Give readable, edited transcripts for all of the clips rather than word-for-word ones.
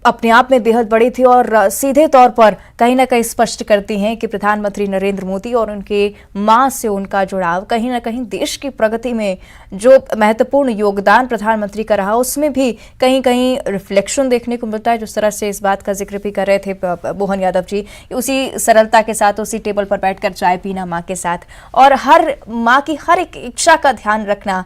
अपने आप में बेहद बड़ी थी और सीधे तौर पर कहीं ना कहीं स्पष्ट करती हैं कि प्रधानमंत्री नरेंद्र मोदी और उनके मां से उनका जुड़ाव कहीं ना कहीं देश की प्रगति में जो महत्वपूर्ण योगदान प्रधानमंत्री का रहा उसमें भी कहीं कहीं रिफ्लेक्शन देखने को मिलता है। जिस तरह से इस बात का जिक्र भी कर रहे थे मोहन यादव जी, उसी सरलता के साथ उसी टेबल पर बैठकर चाय पीना माँ के साथ और हर माँ की हर एक इच्छा का ध्यान रखना,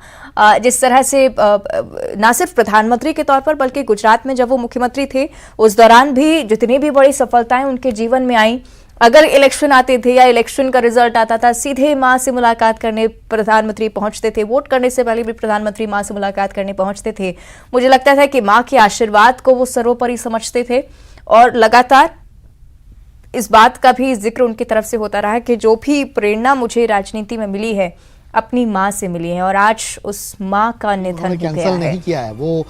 जिस तरह से न सिर्फ प्रधानमंत्री के तौर पर बल्कि गुजरात में जब वो मुख्यमंत्री थे उस दौरान भी जितनी भी बड़ी सफलताएं उनके जीवन में आई, अगर इलेक्शन आते थे या इलेक्शन का रिजल्ट आता था सीधे मां से मुलाकात करने प्रधानमंत्री पहुंचते थे। वोट करने से पहले भी प्रधानमंत्री मां से मुलाकात करने पहुंचते थे। मुझे लगता था कि मां के आशीर्वाद को वो सर्वोपरि समझते थे और लगातार इस बात का भी जिक्र उनकी तरफ से होता रहा कि जो भी प्रेरणा मुझे राजनीति में मिली है अपनी माँ से मिली है और आज उस माँ का निधन हो गया है। नहीं किया है वो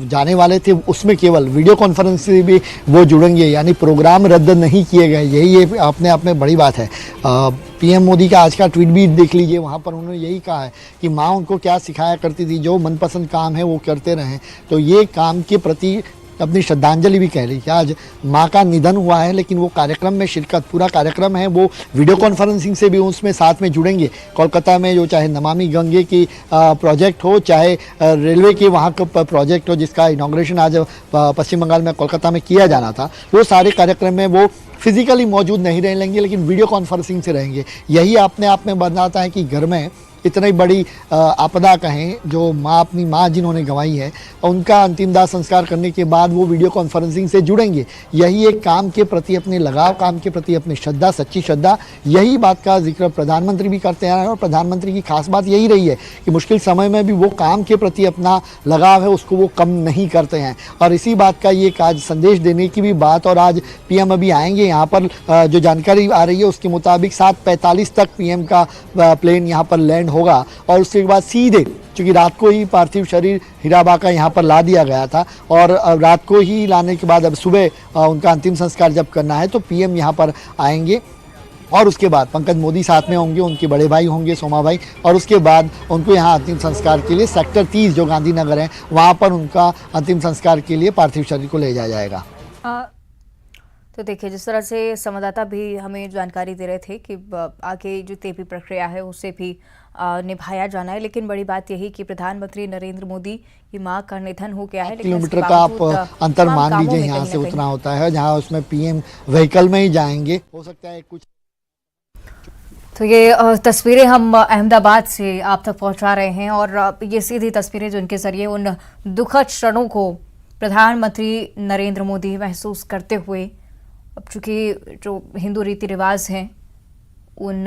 जाने वाले थे, उसमें केवल वीडियो कॉन्फ्रेंस से भी वो जुड़ेंगे, यानी प्रोग्राम रद्द नहीं किए गए। यही अपने आप में बड़ी बात है। पीएम मोदी का आज का ट्वीट भी देख लीजिए, वहाँ पर उन्होंने यही कहा है कि माँ उनको क्या सिखाया करती थी, जो मनपसंद काम है वो करते रहें। तो ये काम के प्रति अपनी श्रद्धांजलि भी कह रही कि आज माँ का निधन हुआ है, लेकिन वो कार्यक्रम में शिरकत, पूरा कार्यक्रम है वो वीडियो कॉन्फ्रेंसिंग से भी उसमें साथ में जुड़ेंगे। कोलकाता में जो चाहे नमामि गंगे की प्रोजेक्ट हो, चाहे रेलवे के वहाँ का प्रोजेक्ट हो जिसका इनॉग्रेशन आज पश्चिम बंगाल में कोलकाता में किया जाना था, वो सारे कार्यक्रम में वो फिजिकली मौजूद नहीं रहेंगे लेकिन वीडियो कॉन्फ्रेंसिंग से रहेंगे। यही अपने आप में बताता है कि घर में इतनी बड़ी आपदा कहें जो माँ, अपनी माँ जिन्होंने गंवाई है, उनका अंतिम दाह संस्कार करने के बाद वो वीडियो कॉन्फ्रेंसिंग से जुड़ेंगे। यही एक काम के प्रति अपने लगाव, काम के प्रति अपनी श्रद्धा, सच्ची श्रद्धा, यही बात का जिक्र प्रधानमंत्री भी करते हैं। और प्रधानमंत्री की खास बात यही रही है कि मुश्किल समय में भी वो काम के प्रति अपना लगाव है उसको वो कम नहीं करते हैं। और इसी बात का ये आज संदेश देने की भी बात। और आज पीएम अभी आएंगे यहाँ पर, जो जानकारी आ रही है उसके मुताबिक 7:45 तक पीएम का प्लेन यहाँ पर लैंड होगा और उसके बाद सीधे, क्योंकि रात को ही पार्थिव शरीर हीराबा का यहाँ पर ला दिया गया था और रात को ही लाने के बाद अब सुबह उनका अंतिम संस्कार जब करना है तो पीएम यहाँ पर आएंगे और उसके बाद पंकज मोदी साथ में होंगे, उनके बड़े भाई होंगे सोमा भाई, और उसके बाद उनको यहाँ अंतिम संस्कार के लिए सेक्टर 30 जो गांधीनगर है वहाँ पर उनका अंतिम संस्कार के लिए पार्थिव शरीर को ले जाया जाएगा। तो देखिए, जिस तरह से संवाददाता भी हमें जानकारी दे रहे थे कि आगे जो तेजी प्रक्रिया है उसे भी निभाया जाना है, लेकिन बड़ी बात यही कि प्रधानमंत्री नरेंद्र मोदी की मां का निधन हो गया है। किलोमीटर का आप अंतर मान लीजिए, यहाँ से उतना होता है जहाँ उसमें पीएम व्हीकल में ही जाएंगे, हो सकता है कुछ। तो ये तस्वीरें हम अहमदाबाद से आप तक पहुंचा रहे हैं और ये सीधी तस्वीरें जिनके जरिए उन दुखद क्षणों को प्रधानमंत्री नरेंद्र मोदी महसूस करते हुए, अब चूंकि जो हिंदू रीति रिवाज हैं उन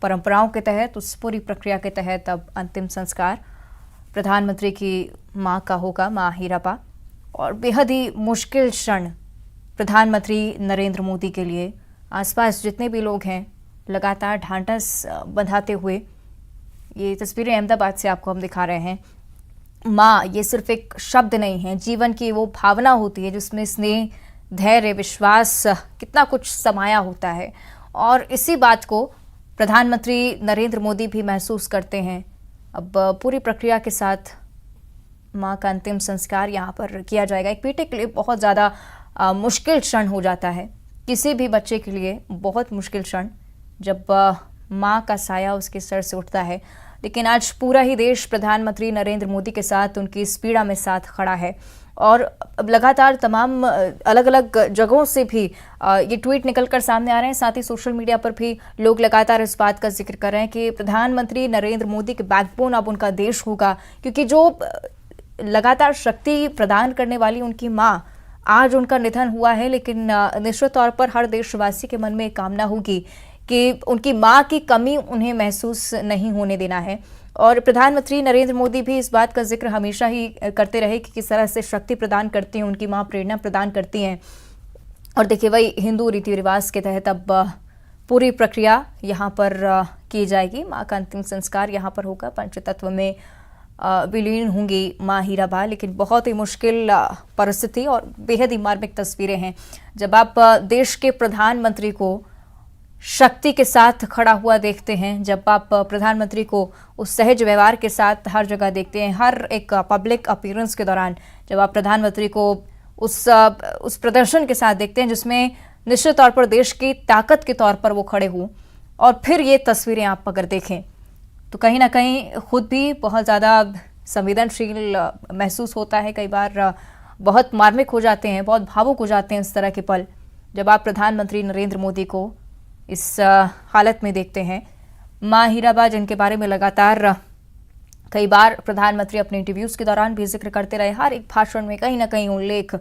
परंपराओं के तहत, उस पूरी प्रक्रिया के तहत अब अंतिम संस्कार प्रधानमंत्री की मां का होगा, मां हीराबा। और बेहद ही मुश्किल क्षण प्रधानमंत्री नरेंद्र मोदी के लिए। आसपास जितने भी लोग हैं लगातार ढांढस बंधाते हुए, ये तस्वीरें अहमदाबाद से आपको हम दिखा रहे हैं। माँ ये सिर्फ एक शब्द नहीं है, जीवन की वो भावना होती है जिसमें स्नेह, धैर्य, विश्वास, कितना कुछ समाया होता है। और इसी बात को प्रधानमंत्री नरेंद्र मोदी भी महसूस करते हैं। अब पूरी प्रक्रिया के साथ मां का अंतिम संस्कार यहां पर किया जाएगा। एक बेटे के लिए बहुत ज़्यादा मुश्किल क्षण हो जाता है, किसी भी बच्चे के लिए बहुत मुश्किल क्षण जब मां का साया उसके सर से उठता है। लेकिन आज पूरा ही देश प्रधानमंत्री नरेंद्र मोदी के साथ उनकी इस पीड़ा में साथ खड़ा है और अब लगातार तमाम अलग अलग जगहों से भी ये ट्वीट निकलकर सामने आ रहे हैं। साथ ही सोशल मीडिया पर भी लोग लगातार इस बात का जिक्र कर रहे हैं कि प्रधानमंत्री नरेंद्र मोदी के बैकबोन अब उनका देश होगा, क्योंकि जो लगातार शक्ति प्रदान करने वाली उनकी माँ, आज उनका निधन हुआ है। लेकिन निश्चित तौर पर हर देशवासी के मन में एक कामना होगी कि उनकी माँ की कमी उन्हें महसूस नहीं होने देना है। और प्रधानमंत्री नरेंद्र मोदी भी इस बात का जिक्र हमेशा ही करते रहे कि किस तरह से शक्ति प्रदान करती हैं उनकी माँ, प्रेरणा प्रदान करती हैं। और देखिए, वही हिंदू रीति रिवाज के तहत अब पूरी प्रक्रिया यहाँ पर की जाएगी। माँ का अंतिम संस्कार यहाँ पर होगा। पंचतत्व में विलीन होंगी माँ हीराबा। लेकिन बहुत ही मुश्किल परिस्थिति और बेहद ही मार्मिक तस्वीरें हैं जब आप देश के प्रधानमंत्री को शक्ति के साथ खड़ा हुआ देखते हैं, जब आप प्रधानमंत्री को उस सहज व्यवहार के साथ हर जगह देखते हैं, हर एक पब्लिक अपीयरेंस के दौरान जब आप प्रधानमंत्री को उस प्रदर्शन के साथ देखते हैं जिसमें निश्चित तौर पर देश की ताकत के तौर पर वो खड़े हों, और फिर ये तस्वीरें आप अगर देखें तो कहीं ना कहीं खुद भी बहुत ज़्यादा संवेदनशील महसूस होता है। कई बार बहुत मार्मिक हो जाते हैं, बहुत भावुक हो जाते हैं इस तरह के पल जब आप प्रधानमंत्री नरेंद्र मोदी को इस हालत में देखते हैं। माँ हीराबा, जिनके बारे में लगातार कई बार प्रधानमंत्री अपने इंटरव्यूज के दौरान भी जिक्र करते रहे, हर एक भाषण में कहीं ना कहीं उल्लेख,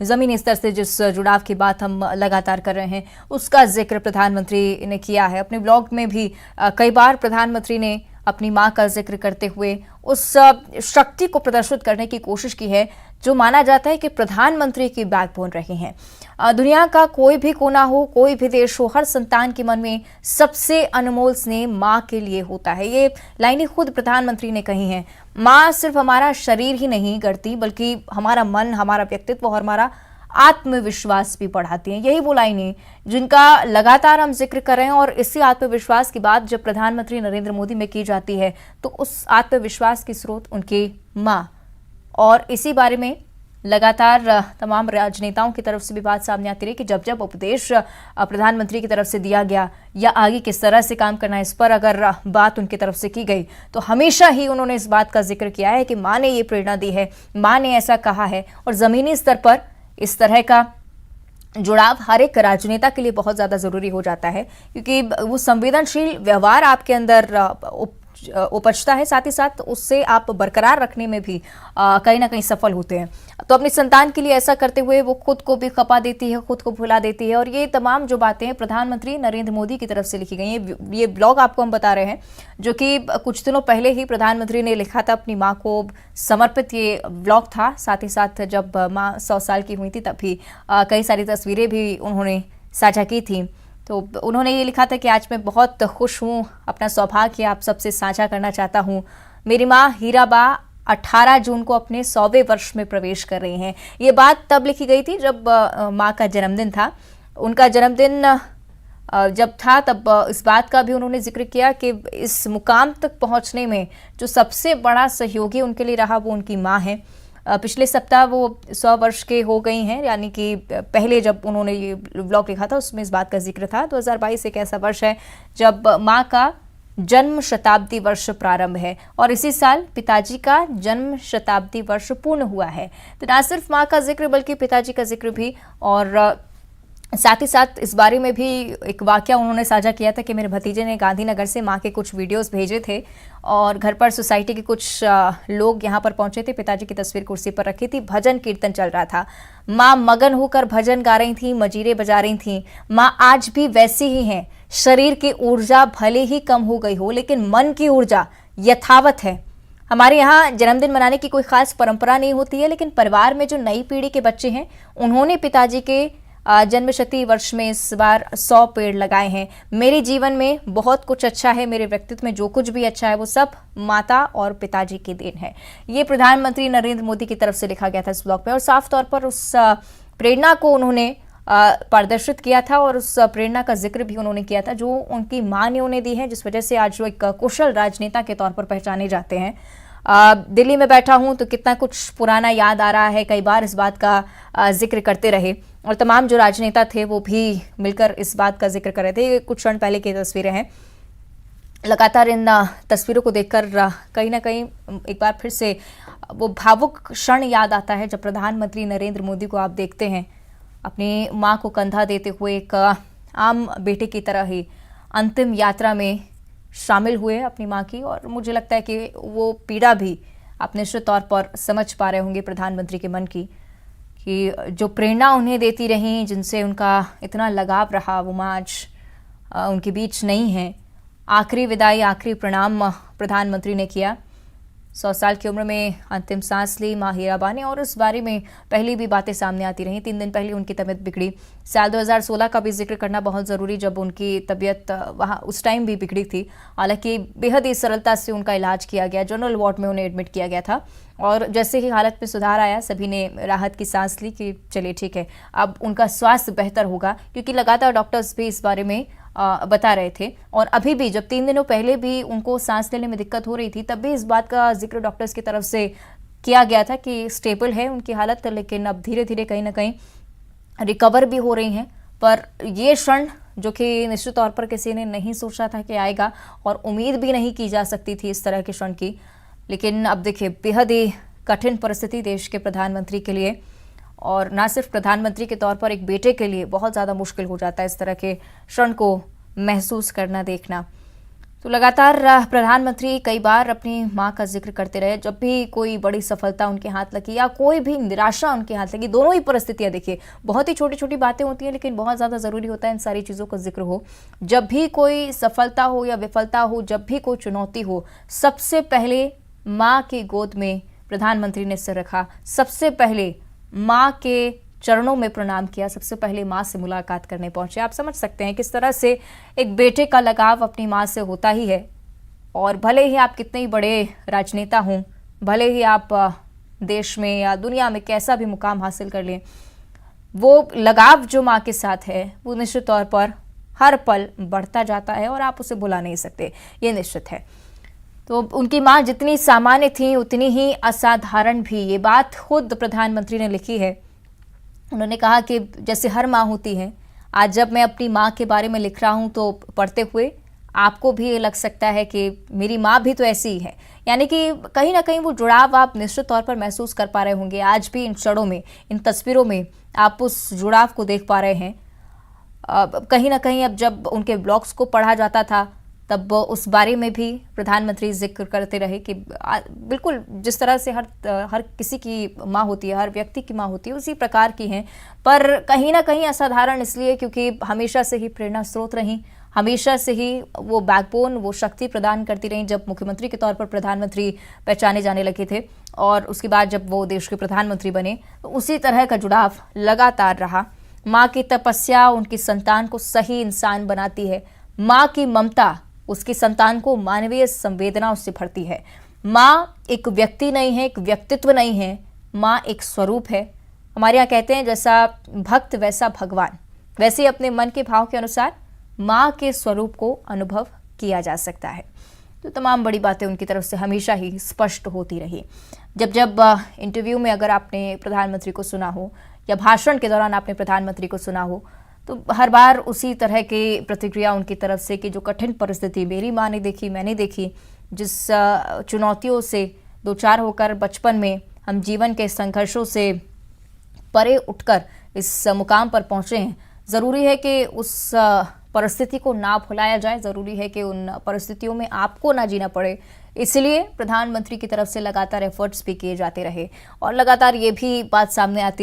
जमीनी स्तर से जिस जुड़ाव की बात हम लगातार कर रहे हैं उसका जिक्र प्रधानमंत्री ने किया है। अपने ब्लॉग में भी कई बार प्रधानमंत्री ने अपनी मां का जिक्र करते हुए उस शक्ति को प्रदर्शित करने की कोशिश की है जो माना जाता है कि प्रधानमंत्री की बैकबोन रही हैं। दुनिया का कोई भी कोना हो, कोई भी देश हो, हर संतान के मन में सबसे अनमोल स्नेह माँ के लिए होता है। ये लाइनें खुद प्रधानमंत्री ने कही हैं। माँ सिर्फ हमारा शरीर ही नहीं गढ़ती, बल्कि हमारा मन, हमारा व्यक्तित्व और हमारा आत्मविश्वास भी बढ़ाती हैं। यही वो लाइनें जिनका लगातार हम जिक्र कर रहे हैं, और इसी आत्मविश्वास की बात जब प्रधानमंत्री नरेंद्र मोदी में की जाती है तो उस आत्मविश्वास की स्रोत उनकी माँ, और इसी बारे में लगातार तमाम राजनेताओं की तरफ से भी बात सामने आती रही कि जब जब उपदेश प्रधानमंत्री की तरफ से दिया गया या आगे किस तरह से काम करना है, इस पर अगर बात उनकी तरफ से की गई तो हमेशा ही उन्होंने इस बात का जिक्र किया है कि माँ ने ये प्रेरणा दी है, माँ ने ऐसा कहा है। और ज़मीनी स्तर पर इस तरह का जुड़ाव हर एक राजनेता के लिए बहुत ज़्यादा ज़रूरी हो जाता है, क्योंकि वो संवेदनशील व्यवहार आपके अंदर उपजता है, साथ ही साथ उससे आप बरकरार रखने में भी कहीं ना कहीं सफल होते हैं। तो अपने संतान के लिए ऐसा करते हुए वो खुद को भी खपा देती है, खुद को भुला देती है। और ये तमाम जो बातें प्रधानमंत्री नरेंद्र मोदी की तरफ से लिखी गई हैं, ये ब्लॉग आपको हम बता रहे हैं जो कि कुछ दिनों पहले ही प्रधानमंत्री ने लिखा था, अपनी माँ को समर्पित ये ब्लॉग था। साथ ही साथ जब माँ 100 साल की हुई थी तब भी कई सारी तस्वीरें भी उन्होंने साझा की थी। तो उन्होंने ये लिखा था कि आज मैं बहुत खुश हूँ, अपना सौभाग्य आप सबसे साझा करना चाहता हूँ। मेरी माँ हीराबा 18 जून को अपने 100वें वर्ष में प्रवेश कर रही हैं। ये बात तब लिखी गई थी जब माँ का जन्मदिन था। उनका जन्मदिन जब था तब इस बात का भी उन्होंने जिक्र किया कि इस मुकाम तक पहुँचने में जो सबसे बड़ा सहयोगी उनके लिए रहा वो उनकी माँ है। पिछले सप्ताह वो 100 वर्ष के हो गई हैं, यानी कि पहले जब उन्होंने ये ब्लॉग लिखा था उसमें इस बात का जिक्र था। 2022 एक ऐसा वर्ष है जब माँ का जन्म शताब्दी वर्ष प्रारंभ है और इसी साल पिताजी का जन्म शताब्दी वर्ष पूर्ण हुआ है। तो ना सिर्फ माँ का जिक्र बल्कि पिताजी का जिक्र भी, और साथ ही साथ इस बारे में भी एक वाकया उन्होंने साझा किया था कि मेरे भतीजे ने गांधीनगर से माँ के कुछ वीडियोस भेजे थे और घर पर सोसाइटी के कुछ लोग यहाँ पर पहुंचे थे। पिताजी की तस्वीर कुर्सी पर रखी थी, भजन कीर्तन चल रहा था, माँ मगन होकर भजन गा रही थी, मजीरे बजा रही थी। माँ आज भी वैसी ही हैं, शरीर की ऊर्जा भले ही कम हो गई हो लेकिन मन की ऊर्जा यथावत है। हमारे यहाँ जन्मदिन मनाने की कोई खास परंपरा नहीं होती है, लेकिन परिवार में जो नई पीढ़ी के बच्चे हैं उन्होंने पिताजी के जन्मशती वर्ष में इस बार 100 पेड़ लगाए हैं। मेरे जीवन में बहुत कुछ अच्छा है, मेरे व्यक्तित्व में जो कुछ भी अच्छा है वो सब माता और पिताजी की देन है। ये प्रधानमंत्री नरेंद्र मोदी की तरफ से लिखा गया था इस ब्लॉग पे, और साफ तौर पर उस प्रेरणा को उन्होंने प्रदर्शित किया था और उस प्रेरणा का जिक्र भी उन्होंने किया था जो उनकी माँ ने उन्हें दी है, जिस वजह से आज वो एक कुशल राजनेता के तौर पर पहचाने जाते हैं। दिल्ली में बैठा हूं तो कितना कुछ पुराना याद आ रहा है, कई बार इस बात का जिक्र करते रहे और तमाम जो राजनेता थे वो भी मिलकर इस बात का जिक्र कर रहे थे। कुछ क्षण पहले की तस्वीरें हैं। लगातार इन तस्वीरों को देखकर कहीं ना कहीं एक बार फिर से वो भावुक क्षण याद आता है जब प्रधानमंत्री नरेंद्र मोदी को आप देखते हैं अपनी माँ को कंधा देते हुए एक आम बेटे की तरह ही अंतिम यात्रा में शामिल हुए अपनी माँ की, और मुझे लगता है कि वो पीड़ा भी आप निश्चित तौर पर समझ पा रहे होंगे प्रधानमंत्री के मन की, कि जो प्रेरणा उन्हें देती रही, जिनसे उनका इतना लगाव रहा, वो माँ आज उनके बीच नहीं है। आखिरी विदाई, आखिरी प्रणाम प्रधानमंत्री ने किया। 100 साल की उम्र में अंतिम सांस ली माँ हीराबा ने, और इस बारे में पहले भी बातें सामने आती रहीं। 3 दिन पहले उनकी तबीयत बिगड़ी। साल 2016 का भी जिक्र करना बहुत ज़रूरी, जब उनकी तबीयत वहाँ उस टाइम भी बिगड़ी थी। हालांकि बेहद ही सरलता से उनका इलाज किया गया, जनरल वार्ड में उन्हें एडमिट किया गया था, और जैसे ही हालत में सुधार आया सभी ने राहत की सांस ली कि चलिए ठीक है, अब उनका स्वास्थ्य बेहतर होगा, क्योंकि लगातार डॉक्टर्स भी इस बारे में बता रहे थे। और अभी भी जब 3 दिनों पहले भी उनको सांस लेने में दिक्कत हो रही थी, तब भी इस बात का जिक्र डॉक्टर्स की तरफ से किया गया था कि स्टेबल है उनकी हालत, लेकिन अब धीरे धीरे कहीं ना कहीं रिकवर भी हो रही हैं। पर ये क्षण जो कि निश्चित तौर पर किसी ने नहीं सोचा था कि आएगा, और उम्मीद भी नहीं की जा सकती थी इस तरह के क्षण की। लेकिन अब देखिए, बेहद ही कठिन परिस्थिति देश के प्रधानमंत्री के लिए, और ना सिर्फ प्रधानमंत्री के तौर पर एक बेटे के लिए बहुत ज़्यादा मुश्किल हो जाता है इस तरह के क्षण को महसूस करना, देखना। तो लगातार प्रधानमंत्री कई बार अपनी मां का जिक्र करते रहे। जब भी कोई बड़ी सफलता उनके हाथ लगी या कोई भी निराशा उनके हाथ लगी, दोनों ही परिस्थितियां देखिए, बहुत ही छोटी छोटी बातें होती हैं, लेकिन बहुत ज़्यादा ज़रूरी होता है इन सारी चीज़ों का जिक्र हो। जब भी कोई सफलता हो या विफलता हो, जब भी कोई चुनौती हो, सबसे पहले माँ की गोद में प्रधानमंत्री ने सिर रखा, सबसे पहले माँ के चरणों में प्रणाम किया, सबसे पहले माँ से मुलाकात करने पहुंचे। आप समझ सकते हैं किस तरह से एक बेटे का लगाव अपनी माँ से होता ही है। और भले ही आप कितने ही बड़े राजनेता हों, भले ही आप देश में या दुनिया में कैसा भी मुकाम हासिल कर लें, वो लगाव जो माँ के साथ है वो निश्चित तौर पर हर पल बढ़ता जाता है और आप उसे भुला नहीं सकते, ये निश्चित है। तो उनकी माँ जितनी सामान्य थी उतनी ही असाधारण भी, ये बात खुद प्रधानमंत्री ने लिखी है। उन्होंने कहा कि जैसे हर माँ होती है, आज जब मैं अपनी माँ के बारे में लिख रहा हूँ तो पढ़ते हुए आपको भी ये लग सकता है कि मेरी माँ भी तो ऐसी ही है। यानी कि कहीं ना कहीं वो जुड़ाव आप निश्चित तौर पर महसूस कर पा रहे होंगे। आज भी इन क्षणों में, इन तस्वीरों में आप उस जुड़ाव को देख पा रहे हैं। कहीं ना कहीं अब जब उनके ब्लॉग्स को पढ़ा जाता था तब उस बारे में भी प्रधानमंत्री जिक्र करते रहे कि बिल्कुल जिस तरह से हर किसी की माँ होती है, हर व्यक्ति की माँ होती है, उसी प्रकार की हैं। पर कहीं ना कहीं असाधारण इसलिए क्योंकि हमेशा से ही प्रेरणा स्रोत रहीं, हमेशा से ही वो बैकबोन, वो शक्ति प्रदान करती रहीं। जब मुख्यमंत्री के तौर पर प्रधानमंत्री पहचाने जाने लगे थे और उसके बाद जब वो देश के प्रधानमंत्री बने, तो उसी तरह का जुड़ाव लगातार रहा। माँ की तपस्या उनकी संतान को सही इंसान बनाती है। माँ की ममता उसकी संतान को मानवीय संवेदनाओं से भरती है। माँ एक व्यक्ति नहीं है, एक व्यक्तित्व नहीं है, माँ एक स्वरूप है। हमारे यहाँ कहते हैं जैसा भक्त वैसा भगवान, वैसे ही अपने मन के भाव के अनुसार माँ के स्वरूप को अनुभव किया जा सकता है। तो तमाम बड़ी बातें उनकी तरफ से हमेशा ही स्पष्ट होती रही। जब इंटरव्यू में अगर आपने प्रधानमंत्री को सुना हो या भाषण के दौरान आपने प्रधानमंत्री को सुना हो, तो हर बार उसी तरह की प्रतिक्रिया उनकी तरफ से कि जो कठिन परिस्थिति मेरी माँ ने देखी, मैंने देखी, जिस चुनौतियों से दो चार होकर बचपन में हम जीवन के संघर्षों से परे उठकर इस मुकाम पर पहुँचे हैं, ज़रूरी है कि उस परिस्थिति को ना भुलाया जाए, ज़रूरी है कि उन परिस्थितियों में आपको ना जीना पड़े। इसलिए प्रधानमंत्री की तरफ से लगातार एफर्ट्स भी किए जाते रहे और लगातार ये भी बात सामने आती रही